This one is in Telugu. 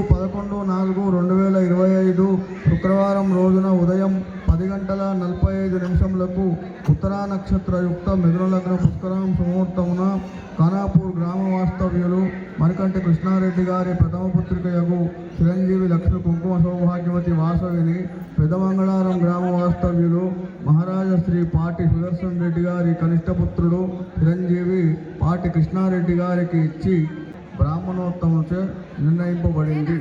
11/4/2025 శుక్రవారం రోజున ఉదయం 10:45 ఉత్తరా నక్షత్రయుక్త మిథున లగ్న పుష్కరం సుముహూర్తమున ఖానాపూర్ గ్రామ వాస్తవ్యులు మరికంటి కృష్ణారెడ్డి గారి ప్రథమ పుత్రికయగు చిరంజీవి లక్ష్మి కుంకుమ సౌభాగ్యవతి వాసవిని పెదమంగళారం గ్రామ వాస్తవ్యులు మహారాజా శ్రీ పాటి సుదర్శన్ రెడ్డి గారి కనిష్టపుత్రుడు చిరంజీవి పాటి కృష్ణారెడ్డి గారికి ఇచ్చి బ్రాహ్మణోత్తముచే నిర్ణయింపబడింది.